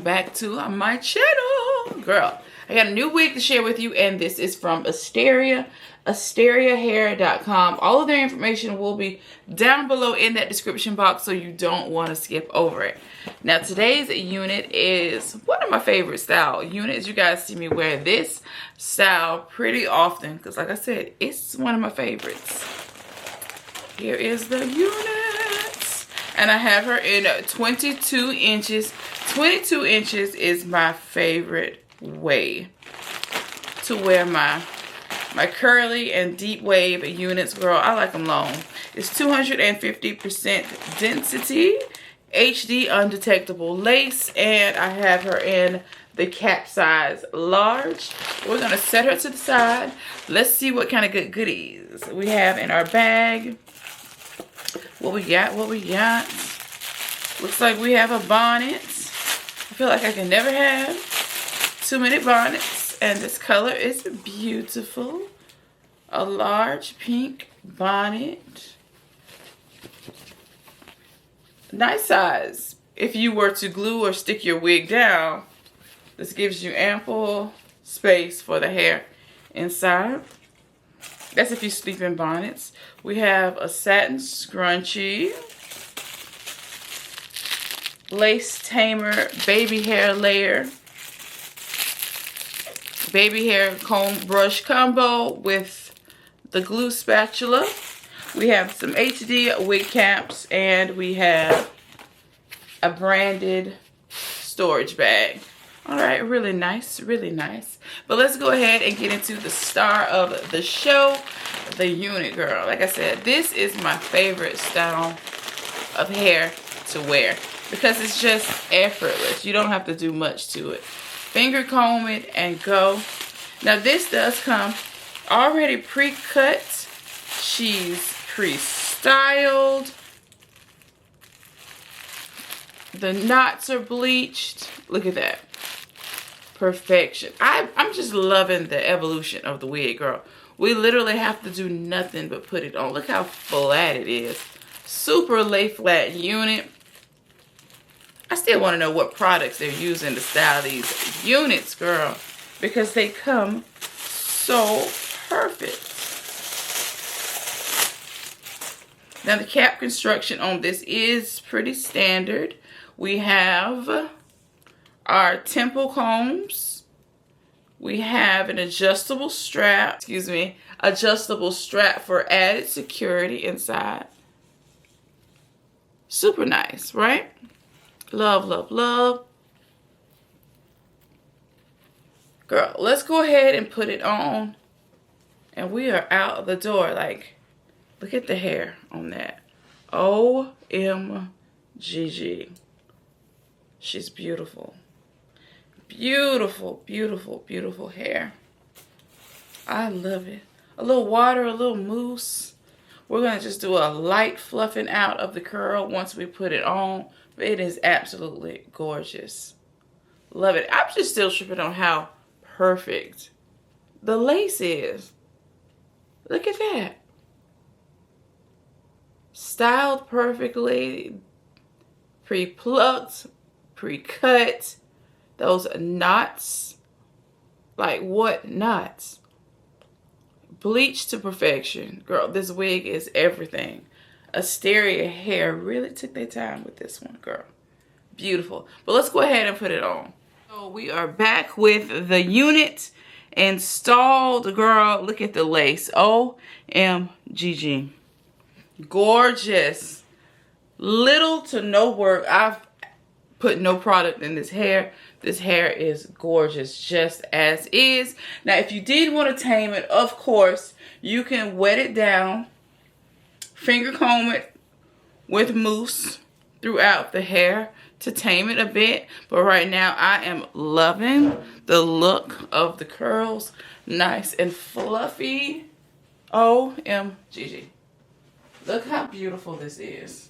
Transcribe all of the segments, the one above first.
welcome back to my channel. Girl, I got a new wig to share with you, and this is from Asteria, asteriahair.com. All of their information will be down below in that description box, so you don't want to skip over it. Now, today's unit is one of my favorite style units. You guys see me wear this style pretty often because, like I said, it's one of my favorites. Here is the unit. And I have her in 22 inches. 22 inches is my favorite way to wear my curly and deep wave units, girl. I like them long. It's 250% density, HD undetectable lace, and I have her in the cap size large. We're gonna set her to the side. Let's see what kind of good goodies we have in our bag. What we got? Looks like we have a bonnet. I feel like I can never have too many bonnets. And this color is beautiful. A large pink bonnet. Nice size. If you were to glue or stick your wig down, this gives you ample space for the hair inside. That's if you sleep in bonnets. We have a satin scrunchie, lace tamer, baby hair layer, baby hair comb brush combo with the glue spatula. We have some HD wig caps, and we have a branded storage bag. All right, really nice, really nice. But let's go ahead and get into the star of the show, the unit, girl. Like I said, this is my favorite style of hair to wear because it's just effortless. You don't have to do much to it. Finger comb it and go. Now this does come already pre-cut. She's pre-styled. The knots are bleached. Look at that. Perfection. I'm just loving the evolution of the wig, girl. We literally have to do nothing but put it on. Look how flat it is. Super lay flat unit. I still want to know what products they're using to style these units, girl, because they come so perfect. Now the cap construction on this is pretty standard. We have our temple combs. We have an adjustable strap, adjustable strap for added security inside. Super nice, right? Love, love, love. Girl, let's go ahead and put it on. And we are out of the door. Like, look at the hair on that. OMGG. She's beautiful. Beautiful, beautiful, beautiful hair. I love it. A little water, a little mousse. We're going to just do a light fluffing out of the curl once we put it on. But it is absolutely gorgeous. Love it. I'm just still tripping on how perfect the lace is. Look at that. Styled perfectly. Pre-plucked. Pre-cut. Those knots, like what knots? Bleached to perfection. Girl, this wig is everything. Asteria hair really took their time with this one, girl. Beautiful. But let's go ahead and put it on. So we are back with the unit installed, girl. Look at the lace. OMGG. Gorgeous. Little to no work. I've put no product in this hair. This hair is gorgeous just as is. Now, if you did want to tame it, of course, you can wet it down, finger comb it with mousse throughout the hair to tame it a bit. But right now, I am loving the look of the curls. Nice and fluffy. OMGG. Look how beautiful this is.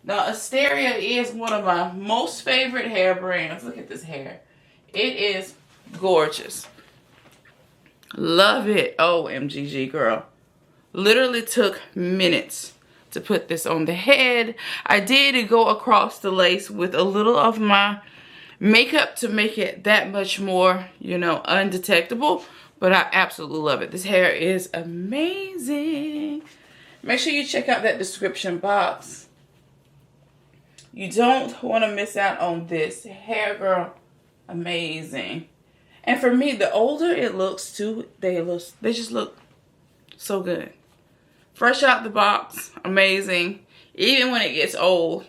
Now, Asteria is one of my most favorite hair brands. Look at this hair. It is gorgeous. Love it. OMGG, girl. Literally took minutes to put this on the head. I did go across the lace with a little of my makeup to make it that much more, you know, undetectable. But I absolutely love it. This hair is amazing. Make sure you check out that description box. You don't want to miss out on this hair, girl. Amazing. And for me, the older it looks too, they just look so good. Fresh out the box, amazing. Even when it gets old,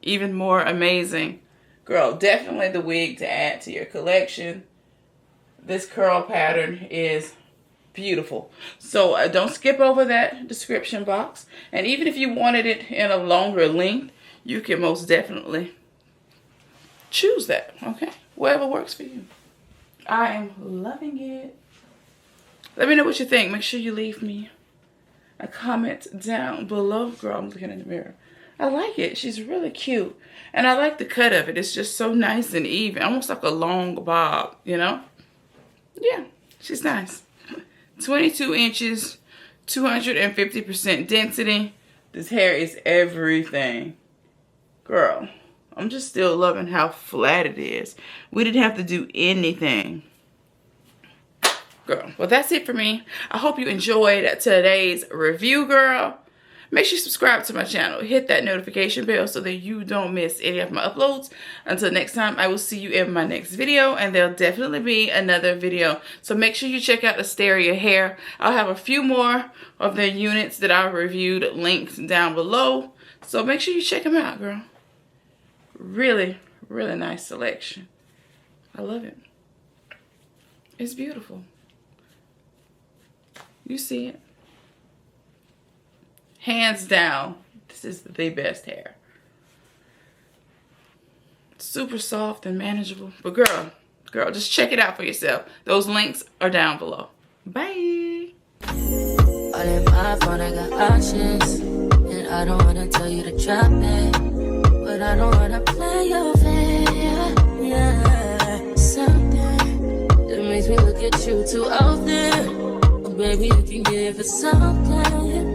even more amazing. Girl, definitely the wig to add to your collection. This curl pattern is beautiful. So don't skip over that description box. And even if you wanted it in a longer length, you can most definitely choose that, okay? Whatever works for you. I am loving it. Let me know what you think. Make sure you leave me a comment down below. Girl, I'm looking in the mirror. I like it. She's really cute. And I like the cut of it. It's just so nice and even. Almost like a long bob, you know? Yeah, she's nice. 22 inches, 250% density. This hair is everything. Girl, I'm just still loving how flat it is. We didn't have to do anything. Girl, well, that's it for me. I hope you enjoyed today's review, girl. Make sure you subscribe to my channel. Hit that notification bell so that you don't miss any of my uploads. Until next time, I will see you in my next video, and there'll definitely be another video. So make sure you check out Asteria hair. I'll have a few more of their units that I reviewed linked down below. So make sure you check them out, girl. Really, really nice selection. I love it. It's beautiful. You see it. Hands down, this is the best hair. Super soft and manageable. But girl, just check it out for yourself. Those links are down below. Bye. All in my phone, I got options. And I don't want to tell you to drop it. But I don't want to play your fair. Yeah, something that makes me look at you too out there. Oh, baby, you can give it something.